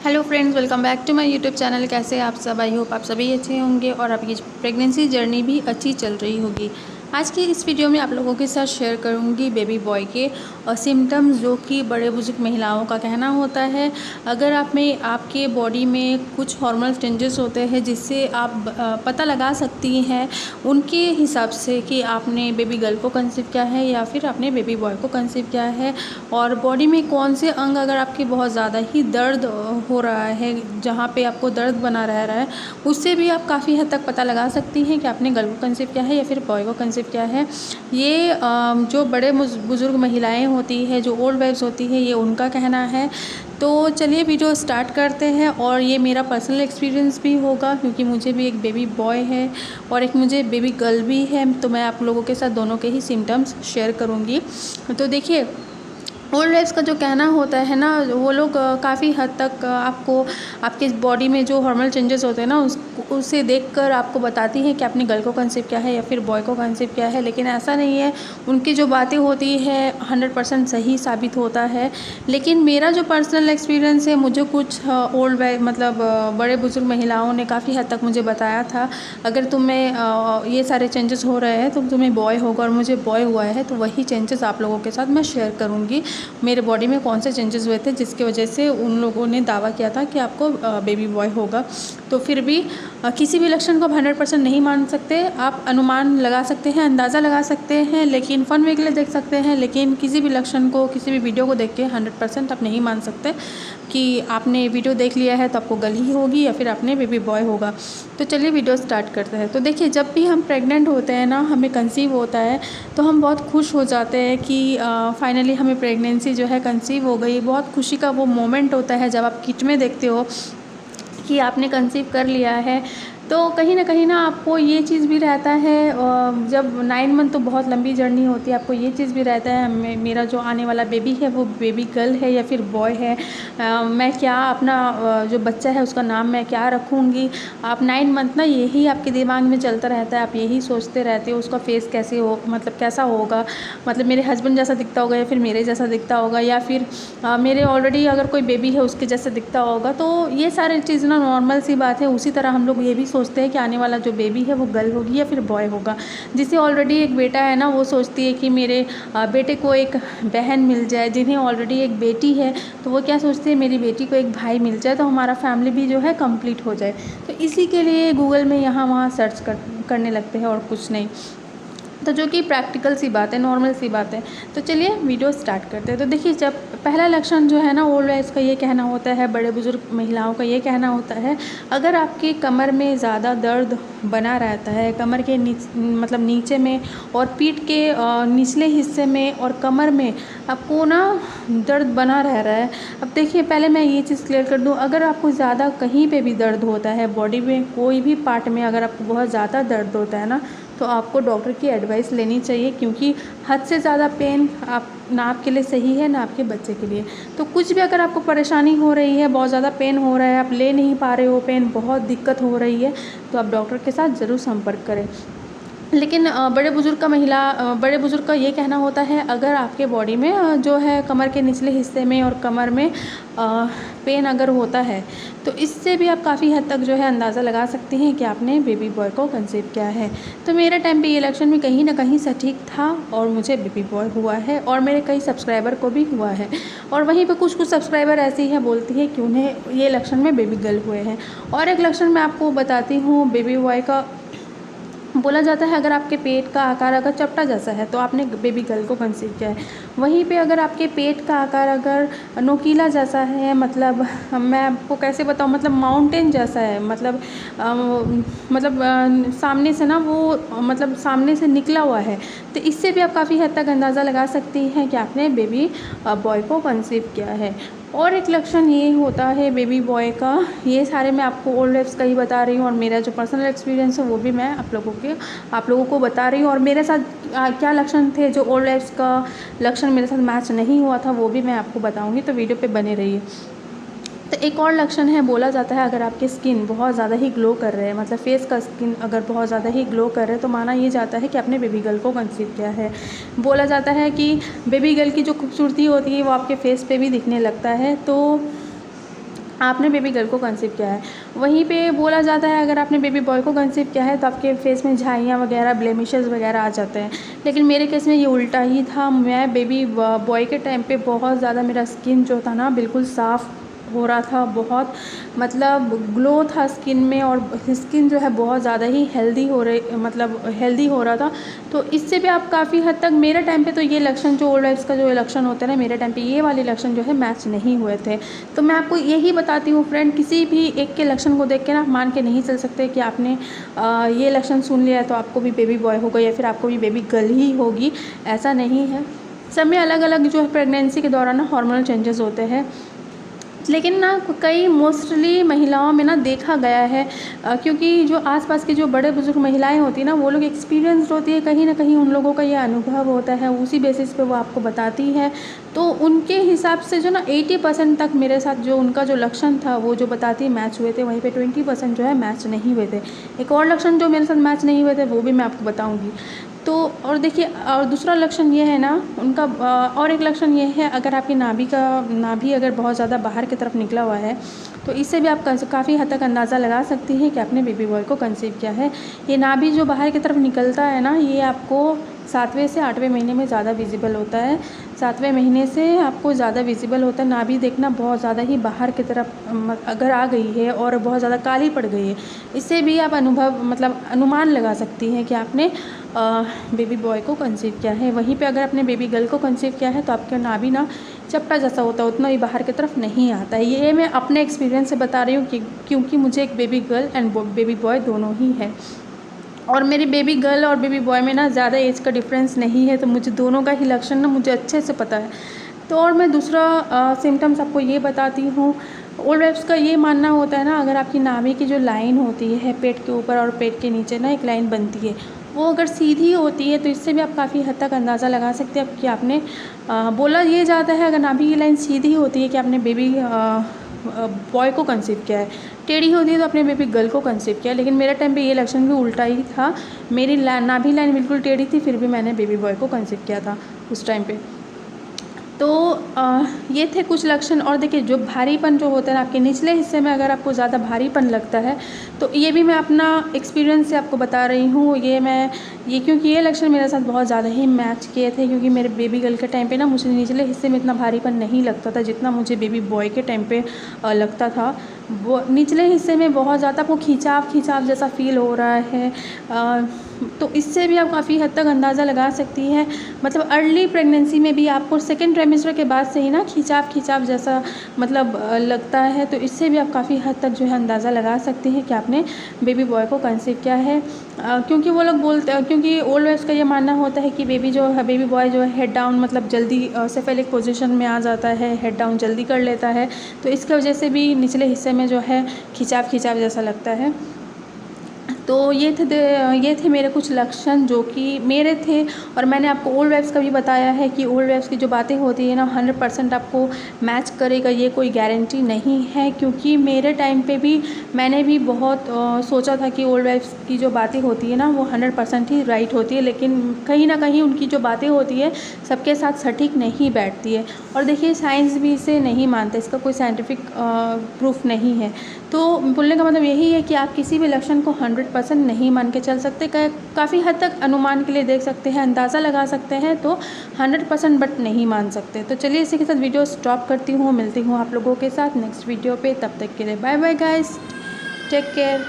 Hello friends, welcome back to my YouTube channel. कैसे आप सब? आई होप आप सभी अच्छे होंगे और आपकी प्रेगनेंसी जर्नी भी अच्छी चल रही होगी। आज की इस वीडियो में आप लोगों के साथ शेयर करूंगी बेबी बॉय के सिम्टम्स, जो कि बड़े बुजुर्ग महिलाओं का कहना होता है। अगर आप में आपके बॉडी में कुछ हार्मोनल चेंजेस होते हैं जिससे आप पता लगा सकती हैं उनके हिसाब से कि आपने बेबी गर्ल को कंसीव किया है या फिर आपने बेबी बॉय को कंसीव किया है। और बॉडी में कौन से अंग अगर आपके बहुत ज़्यादा ही दर्द हो रहा है, जहाँ पे आपको दर्द बना रह रहा है, उससे भी आप काफ़ी हद तक पता लगा सकती हैं कि आपने गर्ल को कंसीव किया है या फिर बॉय को कंसीव किया है। ये जो बड़े बुजुर्ग महिलाएं होती हैं, जो ओल्ड वाइफ्स होती हैं, ये उनका कहना है। तो चलिए वीडियो स्टार्ट करते हैं। और ये मेरा पर्सनल एक्सपीरियंस भी होगा क्योंकि मुझे भी एक बेबी बॉय है और एक मुझे बेबी गर्ल भी है, तो मैं आप लोगों के साथ दोनों के ही सिम्टम्स शेयर करूँगी। तो देखिए, ओल्ड एज का जो कहना होता है ना, वो लोग काफ़ी हद तक आपको आपके बॉडी में जो हार्मोनल चेंजेस होते हैं ना, उसे देखकर आपको बताती हैं कि आपने गर्ल को कंसीव किया है या फिर बॉय को कंसीव किया है। लेकिन ऐसा नहीं है, उनकी जो बातें होती है 100% सही साबित होता है। लेकिन मेरा जो पर्सनल एक्सपीरियंस है, मुझे कुछ बड़े बुजुर्ग महिलाओं ने काफ़ी हद तक मुझे बताया था, अगर तुम्हें ये सारे चेंजेस हो रहे हैं तो तुम्हें बॉय होगा, और मुझे बॉय हुआ है। तो वही चेंजेस आप लोगों के साथ मैं शेयर करूँगी, मेरे बॉडी में कौन से चेंजेस हुए थे जिसकी वजह से उन लोगों ने दावा किया था कि आपको बेबी बॉय होगा। तो फिर भी किसी भी लक्षण को 100% नहीं मान सकते, आप अनुमान लगा सकते हैं, अंदाज़ा लगा सकते हैं, लेकिन फ़न वे के लिए देख सकते हैं। लेकिन किसी भी लक्षण को, किसी भी वीडियो को देख के 100% आप नहीं मान सकते कि आपने वीडियो देख लिया है तो आपको गर्ल ही होगी या फिर आपने बेबी बॉय होगा। तो चलिए वीडियो स्टार्ट करते हैं। तो देखिए, जब भी हम प्रेग्नेंट होते हैं ना, हमें कंसीव होता है, तो हम बहुत खुश हो जाते हैं कि फाइनली हमें प्रेगनेंसी जो है कंसीव हो गई। बहुत खुशी का वो मोमेंट होता है जब आप किट में देखते हो कि आपने कंसीव कर लिया है। तो कहीं ना आपको ये चीज़ भी रहता है, जब 9 मंथ तो बहुत लंबी जर्नी होती है, आपको ये चीज़ भी रहता है मेरा जो आने वाला बेबी है वो बेबी गर्ल है या फिर बॉय है। मैं क्या अपना जो बच्चा है उसका नाम मैं क्या रखूँगी। आप 9 मंथ ना यही आपके दिमाग में चलता रहता है, आप यही सोचते रहते हो उसका फेस कैसे हो, मतलब कैसा होगा, मतलब मेरे हस्बैंड जैसा दिखता होगा या फिर मेरे जैसा दिखता होगा, या फिर मेरे ऑलरेडी अगर कोई बेबी है उसके जैसा दिखता होगा। तो ये सारी चीज़ ना नॉर्मल सी बात है। उसी तरह हम लोग ये भी सोचते हैं कि आने वाला जो बेबी है वो गर्ल होगी या फिर बॉय होगा। जिसे ऑलरेडी एक बेटा है ना, वो सोचती है कि मेरे बेटे को एक बहन मिल जाए। जिन्हें ऑलरेडी एक बेटी है तो वो क्या सोचती है, मेरी बेटी को एक भाई मिल जाए तो हमारा फैमिली भी जो है कंप्लीट हो जाए। तो इसी के लिए गूगल में यहाँ वहाँ सर्च करने लगते हैं और कुछ नहीं। तो जो कि प्रैक्टिकल सी बात है, नॉर्मल सी बात है। तो चलिए वीडियो स्टार्ट करते हैं। तो देखिए, जब पहला लक्षण जो है ना, ओल्ड एज का ये कहना होता है, बड़े बुजुर्ग महिलाओं का ये कहना होता है, अगर आपके कमर में ज़्यादा दर्द बना रहता है, कमर के नीचे में और पीठ के निचले हिस्से में और कमर में आपको ना दर्द बना रह रहा है। अब देखिए, पहले मैं ये चीज़ क्लियर कर दूँ, अगर आपको ज़्यादा कहीं पे भी दर्द होता है, बॉडी में कोई भी पार्ट में अगर आपको बहुत ज़्यादा दर्द होता है ना, तो आपको डॉक्टर की एडवाइस लेनी चाहिए, क्योंकि हद से ज़्यादा पेन आप ना आपके लिए सही है ना आपके बच्चे के लिए। तो कुछ भी अगर आपको परेशानी हो रही है, बहुत ज़्यादा पेन हो रहा है, आप ले नहीं पा रहे हो पेन, बहुत दिक्कत हो रही है, तो आप डॉक्टर के साथ ज़रूर संपर्क करें। लेकिन बड़े बुजुर्ग का ये कहना होता है, अगर आपके बॉडी में जो है कमर के निचले हिस्से में और कमर में पेन अगर होता है, तो इससे भी आप काफ़ी हद तक जो है अंदाज़ा लगा सकते हैं कि आपने बेबी बॉय को कंसीव किया है। तो मेरे टाइम पे ये लक्षण भी कहीं ना कहीं सटीक था और मुझे बेबी बॉय हुआ है, और मेरे कई सब्सक्राइबर को भी हुआ है। और वहीं पे कुछ सब्सक्राइबर ऐसी हैं बोलती है कि उन्हें ये लक्षण में बेबी गर्ल हुए हैं। और एक लक्षण मैं आपको बताती हूँ बेबी बॉय का। बोला जाता है, अगर आपके पेट का आकार अगर चपटा जैसा है तो आपने बेबी गर्ल को कंसीव किया है। वहीं पे अगर आपके पेट का आकार अगर नोकीला जैसा है, मतलब मैं आपको कैसे बताऊँ, मतलब माउंटेन जैसा है, सामने से ना वो सामने से निकला हुआ है, तो इससे भी आप काफ़ी हद तक अंदाज़ा लगा सकती हैं कि आपने बेबी बॉय को कंसीव किया है। और एक लक्षण ये होता है बेबी बॉय का, ये सारे मैं आपको ओल्ड एज का ही बता रही हूँ, और मेरा जो पर्सनल एक्सपीरियंस है वो भी मैं आप लोगों को बता रही हूँ। और मेरे साथ क्या लक्षण थे, जो ओल्ड एज का लक्षण मेरे साथ मैच नहीं हुआ था, वो भी मैं आपको बताऊँगी, तो वीडियो पे बने रहिए। तो एक और लक्षण है, बोला जाता है, अगर आपकी स्किन बहुत ज़्यादा ही ग्लो कर रहे हैं, मतलब फेस का स्किन अगर बहुत ज़्यादा ही ग्लो कर रहे हैं, तो माना ये जाता है कि आपने बेबी गर्ल को कंसीव किया है। बोला जाता है कि बेबी गर्ल की जो खूबसूरती होती है वो आपके फेस पे भी दिखने लगता है। तो आपने बेबी गर्ल को कंसीव किया है। वहीं पे बोला जाता है अगर आपने बेबी बॉय को कंसीव किया है तो आपके फेस में झाइयाँ वगैरह, ब्लेमिशेस वगैरह आ जाते हैं। लेकिन मेरे केस में ये उल्टा ही था। मैं बेबी बॉय के टाइम पे बहुत ज़्यादा मेरा स्किन जो था ना बिल्कुल साफ़ हो रहा था, बहुत मतलब ग्लो था स्किन में, और स्किन जो है बहुत ज़्यादा ही हेल्दी हो रहा था। तो इससे भी आप काफ़ी हद तक, मेरे टाइम पे तो ये लक्षण जो ओल्ड वाइफ्स का जो लक्षण होता है ना, मेरे टाइम पे ये वाले लक्षण जो है मैच नहीं हुए थे। तो मैं आपको यही बताती हूँ फ्रेंड, किसी भी एक के लक्षण को देख के ना आप मान के नहीं चल सकते कि आपने ये लक्षण सुन लिया है तो आपको भी बेबी बॉय होगा या फिर आपको भी बेबी गर्ल ही होगी, ऐसा नहीं है। सब में अलग अलग जो है प्रेगनेंसी के दौरान ना हार्मोनल चेंजेस होते हैं। लेकिन ना कई मोस्टली महिलाओं में ना देखा गया है, क्योंकि जो आसपास की जो बड़े बुजुर्ग महिलाएं होती हैं ना, वो लोग एक्सपीरियंस्ड होती है, कहीं ना कहीं उन लोगों का ये अनुभव होता है, उसी बेसिस पे वो आपको बताती है। तो उनके हिसाब से जो ना 80% तक मेरे साथ जो उनका जो लक्षण था वो जो बताती है मैच हुए थे, वहीं पे 20% जो है मैच नहीं हुए थे। एक और लक्षण जो मेरे साथ मैच नहीं हुए थे वो भी मैं आपको बताऊँगी। तो और देखिए, और दूसरा लक्षण ये है ना उनका, और एक लक्षण ये है, अगर आपकी नाभि अगर बहुत ज़्यादा बाहर की तरफ निकला हुआ है तो इससे भी आप काफ़ी हद तक अंदाज़ा लगा सकती हैं कि आपने बेबी बॉय को कंसीव किया है। ये नाभि जो बाहर की तरफ निकलता है ना, ये आपको 7वें से 8वें महीने में ज़्यादा विजिबल होता है। 7वें महीने से आपको ज़्यादा विजिबल होता है। नाभि देखना बहुत ज़्यादा ही बाहर की तरफ अगर आ गई है और बहुत ज़्यादा काली पड़ गई है, इससे भी आप अनुमान लगा सकती हैं कि आपने बेबी बॉय को कंसीव किया है। वहीं पे अगर आपने बेबी गर्ल को कंसीव किया है तो आपका नाभि ना चपटा जैसा होता है, उतना ही बाहर की तरफ नहीं आता है। ये मैं अपने एक्सपीरियंस से बता रही हूँ कि क्योंकि मुझे एक baby girl and baby boy दोनों ही है, और मेरी बेबी गर्ल और बेबी बॉय में ना ज़्यादा एज का डिफरेंस नहीं है, तो मुझे दोनों का ही लक्षण ना मुझे अच्छे से पता है। तो और मैं दूसरा सिम्टम्स आपको ये बताती हूँ। ओल्ड वाइफ्स का ये मानना होता है ना, अगर आपकी नाभि की जो लाइन होती है पेट के ऊपर और पेट के नीचे ना एक लाइन बनती है, वो अगर सीधी होती है तो इससे भी आप काफ़ी हद तक अंदाज़ा लगा सकते हैं कि आपने बोला ये जाता है अगर नाभि की लाइन सीधी होती है कि आपने बेबी बॉय को कंसीव किया है, टेढ़ी होती है तो अपने बेबी गर्ल को कंसीव किया। लेकिन मेरे टाइम पे ये लक्षण भी उल्टा ही था। मेरी नाभि लाइन बिल्कुल टेढ़ी थी, फिर भी मैंने बेबी बॉय को कंसीव किया था उस टाइम पे। तो ये थे कुछ लक्षण। और देखिए, जो भारीपन जो होता है आपके निचले हिस्से में, अगर आपको ज़्यादा भारीपन लगता है तो ये भी मैं अपना एक्सपीरियंस से आपको बता रही हूँ। क्योंकि ये लक्षण मेरे साथ बहुत ज़्यादा ही मैच किए थे, क्योंकि मेरे बेबी गर्ल के टाइम पे ना मुझे निचले हिस्से में इतना भारीपन नहीं लगता था जितना मुझे बेबी बॉय के टाइम पे लगता था। वो निचले हिस्से में बहुत ज़्यादा आपको खिंचाव जैसा फील हो रहा है। तो इससे भी आप काफ़ी हद तक अंदाज़ा लगा सकती हैं। मतलब अर्ली प्रेगनेंसी में भी आपको सेकेंड ट्राइमेस्टर के बाद से ही ना खिंचाव जैसा लगता है। तो इससे भी आप काफ़ी हद तक जो है अंदाज़ा लगा सकती हैं कि आपने बेबी बॉय को कंसीव किया है। क्योंकि वो लोग बोलते हैं, क्योंकि ओल्ड वाइफ्स का ये मानना होता है कि बेबी बॉय जो है हेड डाउन मतलब जल्दी सेफेलिक पोजीशन में आ जाता है, हेड डाउन जल्दी कर लेता है। तो इसकी वजह से भी निचले हिस्से में जो है खिंचाव जैसा लगता है। तो ये थे मेरे कुछ लक्षण जो कि मेरे थे। और मैंने आपको ओल्ड वाइफ्स का भी बताया है कि ओल्ड वाइफ्स की जो बातें होती है ना 100% आपको मैच करेगा, ये कोई गारंटी नहीं है। क्योंकि मेरे टाइम पे भी मैंने भी बहुत सोचा था कि ओल्ड वाइफ्स की जो बातें होती है ना वो 100% ही राइट होती है, लेकिन कहीं ना कहीं उनकी जो बातें होती है सबके साथ सटीक नहीं बैठती है। और देखिए, साइंस भी इसे नहीं मानते, इसका कोई साइंटिफिक प्रूफ नहीं है। तो बोलने का मतलब यही है कि आप किसी भी लक्षण को 100% नहीं मान के चल सकते। काफ़ी हद तक अनुमान के लिए देख सकते हैं, अंदाज़ा लगा सकते हैं, तो 100% बट नहीं मान सकते। तो चलिए इसी के साथ वीडियो स्टॉप करती हूँ। मिलती हूँ आप लोगों के साथ नेक्स्ट वीडियो पे। तब तक के लिए bye bye guys, take care.